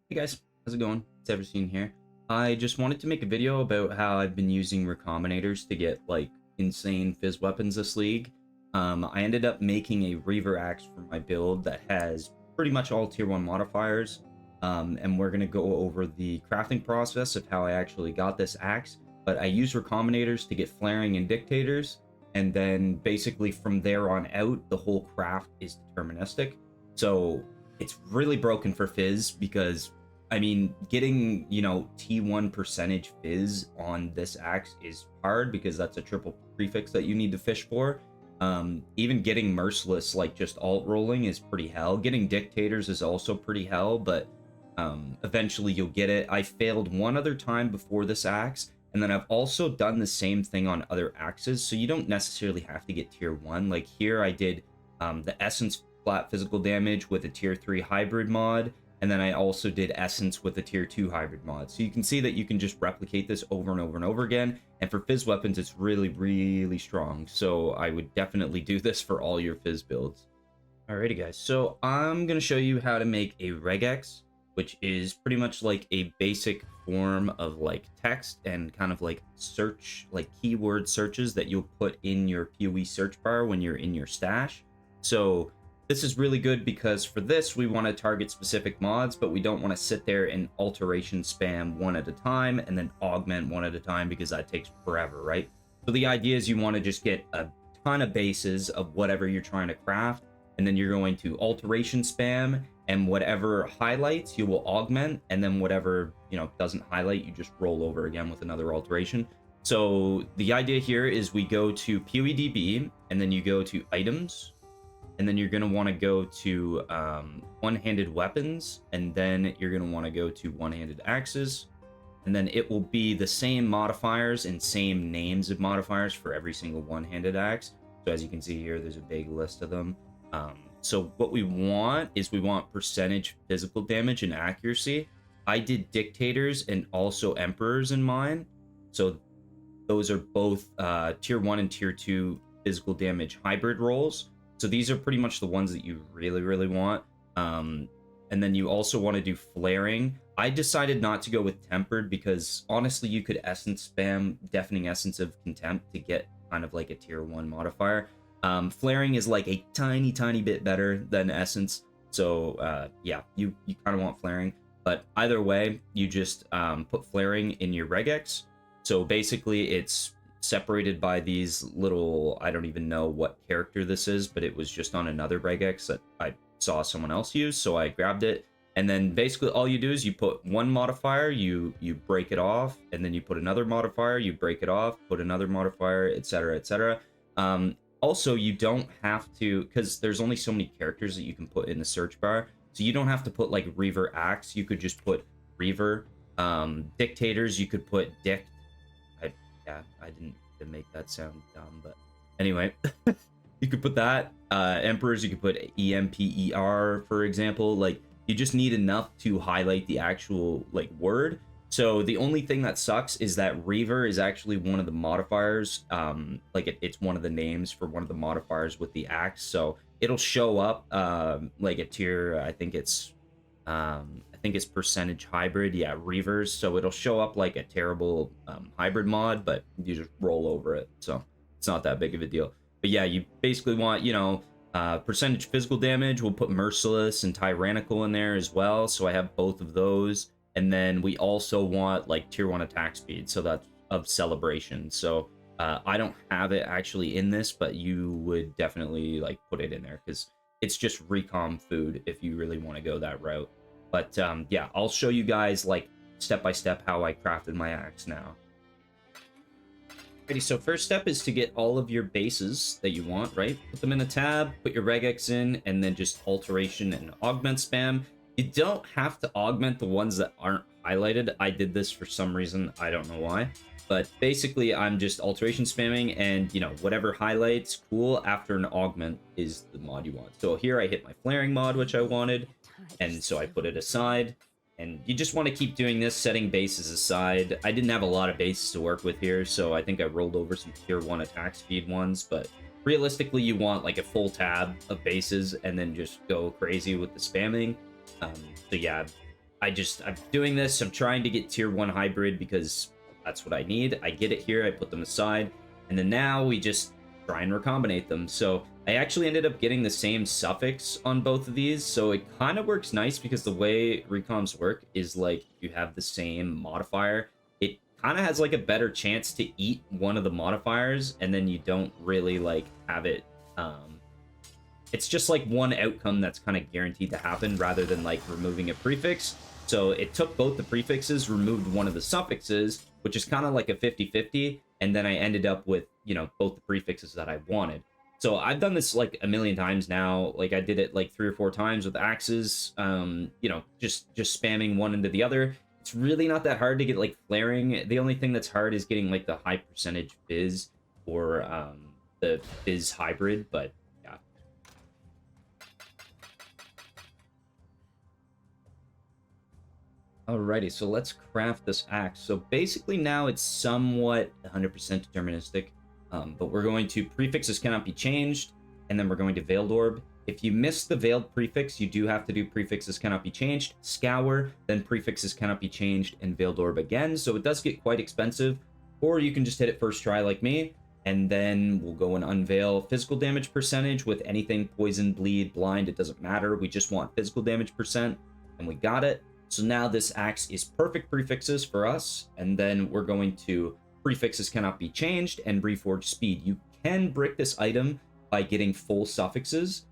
Hey guys, how's it going? It's Everseen here. I just wanted to make a video about how I've been using Recombinators to get like insane fizz weapons this league. I ended up making a Reaver axe for my build that has pretty much all tier 1 modifiers. And we're going to go over the crafting process of how I actually got this axe. But I use Recombinators to get flaring and dictators. And then basically from there on out, the whole craft is deterministic. So it's really broken for fizz because I mean, getting, T1 percentage fizz on this axe is hard because that's a triple prefix that you need to fish for. Even getting merciless, like just alt rolling, is pretty hell. Getting dictators is also pretty hell, but eventually you'll get it. I failed one other time before this axe, and then I've also done the same thing on other axes, so you don't necessarily have to get tier 1. Like here I did the essence flat physical damage with a tier 3 hybrid mod, and then I also did Essence with a tier 2 hybrid mod. So you can see that you can just replicate this over and over and over again. And for fizz weapons, it's really, really strong. So I would definitely do this for all your fizz builds. Alrighty guys, so I'm going to show you how to make a regex, which is pretty much like a basic form of like text and kind of like search, like keyword searches that you'll put in your PoE search bar when you're in your stash. So this is really good because for this, we want to target specific mods, but we don't want to sit there and alteration spam one at a time and then augment one at a time because that takes forever, right? So the idea is you want to just get a ton of bases of whatever you're trying to craft, and then you're going to alteration spam, and whatever highlights you will augment, and then whatever, doesn't highlight, you just roll over again with another alteration. So the idea here is we go to POEDB, and then you go to items, and then you're going to want to go to one-handed weapons, and then you're going to want to go to one-handed axes, and then it will be the same modifiers and same names of modifiers for every single one-handed axe. So as you can see here, there's a big list of them. So what we want is we want percentage physical damage and accuracy. I did dictators and also emperors in mine. So those are both tier 1 and tier 2 physical damage hybrid rolls. So these are pretty much the ones that you really, really want. And then you also want to do flaring. I decided not to go with tempered because honestly, you could essence spam deafening essence of contempt to get kind of like a tier 1 modifier. Flaring is like a tiny, tiny bit better than essence. So yeah, you kind of want flaring. But either way, you just put flaring in your regex. So basically it's separated by these little, I don't even know what character this is, but it was just on another regex that I saw someone else use, so I grabbed it. And then basically all you do is you put one modifier, you break it off, and then you put another modifier, you break it off, put another modifier, etc., etc. Also, you don't have to, because there's only so many characters that you can put in the search bar, so you don't have to put like Reaver axe. You could just put Reaver. Dictators, you could put Dict. Yeah, I didn't make that sound dumb, but anyway, you could put that. Emperors, you could put EMPER, for example. Like, you just need enough to highlight the actual like word. So the only thing that sucks is that Reaver is actually one of the modifiers. Like it's one of the names for one of the modifiers with the axe. So it'll show up like a tier. I think it's percentage hybrid. Yeah, Reavers. So it'll show up like a terrible hybrid mod, but you just roll over it. So it's not that big of a deal. But yeah, you basically want, percentage physical damage. We'll put Merciless and Tyrannical in there as well. So I have both of those. And then we also want like tier 1 attack speed. So that's of Celebration. So I don't have it actually in this, but you would definitely like put it in there because it's just recom food if you really want to go that route. But yeah, I'll show you guys like step by step how I crafted my axe now. Alrighty, so first step is to get all of your bases that you want, right? Put them in a tab, put your regex in, and then just alteration and augment spam. You don't have to augment the ones that aren't highlighted. I did this for some reason, I don't know why. But basically, I'm just alteration spamming, and whatever highlights, cool, after an augment is the mod you want. So here I hit my flaring mod, which I wanted, and so I put it aside. And you just want to keep doing this, setting bases aside. I didn't have a lot of bases to work with here, so I think I rolled over some tier 1 attack speed ones, but realistically, you want like a full tab of bases and then just go crazy with the spamming. So yeah, I'm doing this. I'm trying to get tier 1 hybrid because that's what I need. I get it here. I put them aside. And then now we just try and recombinate them. So I actually ended up getting the same suffix on both of these. So it kind of works nice because the way recombs work is like you have the same modifier. It kind of has like a better chance to eat one of the modifiers, and then you don't really like have it. It's just like one outcome that's kind of guaranteed to happen rather than like removing a prefix. So it took both the prefixes, removed one of the suffixes, which is kind of like a 50-50, and then I ended up with, you know, both the prefixes that I wanted. So I've done this like a million times now. Like I did it like 3 or 4 times with axes, you know, just spamming one into the other. It's really not that hard to get like flaring. The only thing that's hard is getting like the high percentage fizz or the fizz hybrid, but yeah. Alrighty, so let's craft this axe. So basically now it's somewhat 100% deterministic, but we're going to prefixes cannot be changed, and then we're going to Veiled Orb. If you miss the Veiled prefix, you do have to do prefixes cannot be changed, Scour, then prefixes cannot be changed, and Veiled Orb again. So it does get quite expensive, or you can just hit it first try like me, and then we'll go and unveil physical damage percentage with anything poison, bleed, blind, it doesn't matter. We just want physical damage percent, and we got it. So now this axe is perfect prefixes for us, and then we're going to prefixes cannot be changed and Reforge speed. You can brick this item by getting full suffixes,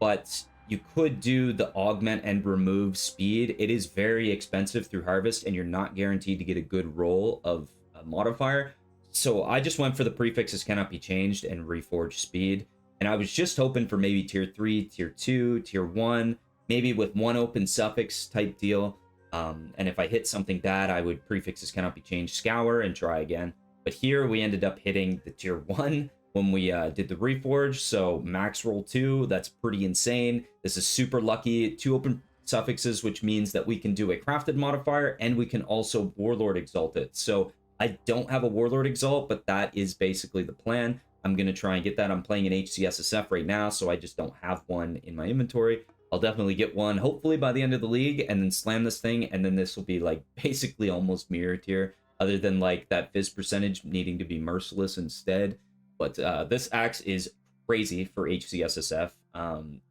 but you could do the augment and remove speed. It is very expensive through harvest, and you're not guaranteed to get a good roll of a modifier. So I just went for the prefixes cannot be changed and Reforge speed, and I was just hoping for maybe tier 3, tier 2, tier 1, maybe with one open suffix type deal. And if I hit something bad, I would prefixes cannot be changed, Scour, and try again. But here we ended up hitting the tier 1 when we did the Reforge, so max roll 2, that's pretty insane. This is super lucky. 2 open suffixes, which means that we can do a crafted modifier, and we can also Warlord Exalt it. So I don't have a Warlord Exalt, but that is basically the plan. I'm going to try and get that. I'm playing an HCSSF right now, so I just don't have one in my inventory. I'll definitely get one, hopefully by the end of the league, and then slam this thing, and then this will be like basically almost mirror tier, other than like that fizz percentage needing to be merciless instead. But this axe is crazy for HCSSF,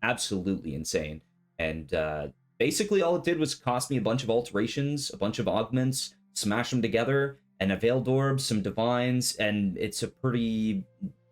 absolutely insane. And basically all it did was cost me a bunch of alterations, a bunch of augments, smash them together, and a Veiled Orb, some divines, and it's a pretty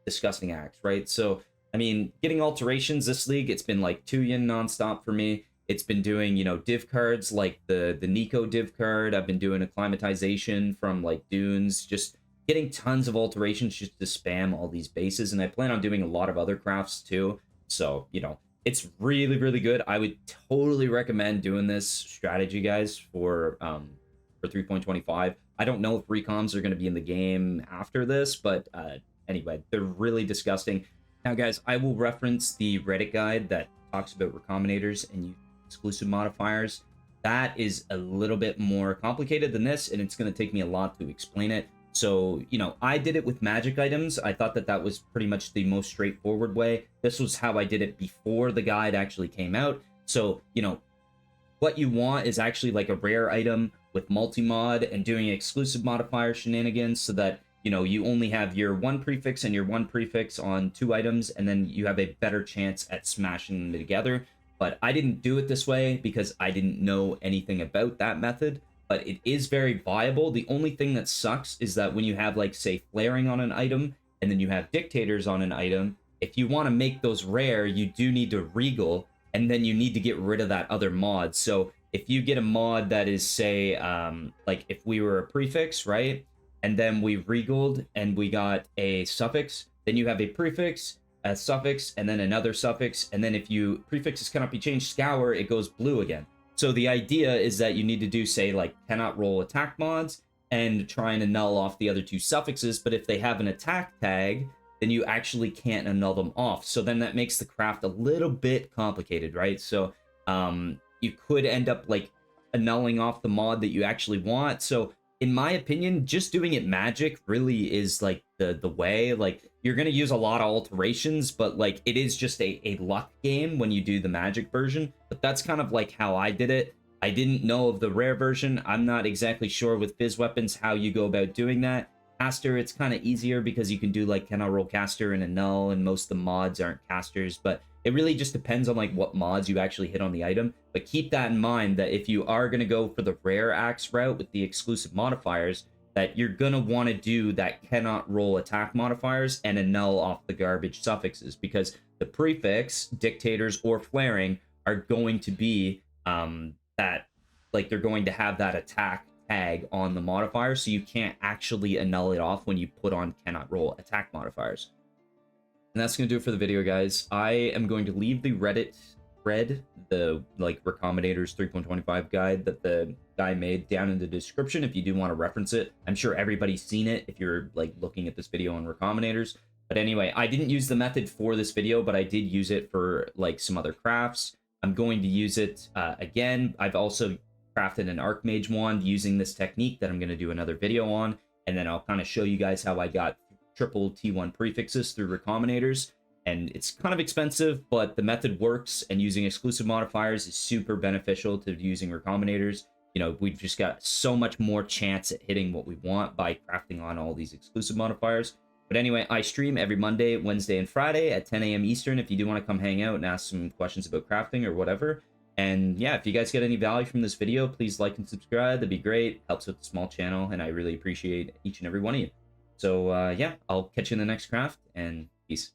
disgusting axe, right? So I mean, getting alterations this league, it's been like 2 yin nonstop for me. It's been doing, you know, div cards like the Nico div card. I've been doing acclimatization from like Dunes, just getting tons of alterations just to spam all these bases. And I plan on doing a lot of other crafts too. So, you know, it's really, really good. I would totally recommend doing this strategy, guys, for 3.25. I don't know if recoms are going to be in the game after this, but anyway, they're really disgusting. Now, guys, I will reference the Reddit guide that talks about recombinators and exclusive modifiers. That is a little bit more complicated than this, and it's going to take me a lot to explain it. So, you know, I did it with magic items. I thought that that was pretty much the most straightforward way. This was how I did it before the guide actually came out. So, you know, what you want is actually like a rare item with multi-mod and doing exclusive modifier shenanigans so that, you know, you only have your 1 prefix and your 1 prefix on 2 items, and then you have a better chance at smashing them together. But I didn't do it this way because I didn't know anything about that method, but it is very viable. The only thing that sucks is that when you have, like, say, flaring on an item, and then you have dictators on an item, if you want to make those rare, you do need to regal, and then you need to get rid of that other mod. So if you get a mod that is, say, like if we were a prefix, right? And then we regaled and we got a suffix, then you have a prefix, a suffix, and then another suffix. And then if you prefixes cannot be changed, Scour, it goes blue again. So the idea is that you need to do, say, like cannot roll attack mods and try and annul off the other 2 suffixes. But if they have an attack tag, then you actually can't annul them off. So then that makes the craft a little bit complicated, right? So you could end up like annulling off the mod that you actually want. So in my opinion, just doing it magic really is like the way. Like, you're going to use a lot of alterations, but like it is just a luck game when you do the magic version. But that's kind of like how I did it. I didn't know of the rare version. I'm not exactly sure with Fizz weapons how you go about doing that. Caster, it's kind of easier because you can do like cannot roll caster and a null, and most of the mods aren't casters, but it really just depends on like what mods you actually hit on the item. But keep that in mind that if you are going to go for the rare axe route with the exclusive modifiers, that you're going to want to do that cannot roll attack modifiers and a null off the garbage suffixes, because the prefix, dictators, or flaring are going to be that, like, they're going to have that attack tag on the modifier, so you can't actually annul it off when you put on cannot roll attack modifiers. And that's going to do it for the video, guys. I am going to leave the Reddit thread, the like Recombinators 3.25 guide that the guy made, down in the description if you do want to reference it. I'm sure everybody's seen it if you're like looking at this video on Recombinators. But anyway, I didn't use the method for this video, but I did use it for like some other crafts. I'm going to use it again. I've also crafted an Archmage wand using this technique that I'm going to do another video on, and then I'll kind of show you guys how I got triple T1 prefixes through Recombinators. And it's kind of expensive, but the method works, and using exclusive modifiers is super beneficial to using Recombinators. You know, we've just got so much more chance at hitting what we want by crafting on all these exclusive modifiers. But anyway, I stream every Monday, Wednesday, and Friday at 10 a.m. Eastern if you do want to come hang out and ask some questions about crafting or whatever. And yeah, if you guys get any value from this video, please like and subscribe. That'd be great. Helps with the small channel, and I really appreciate each and every one of you. So yeah, I'll catch you in the next craft, and peace.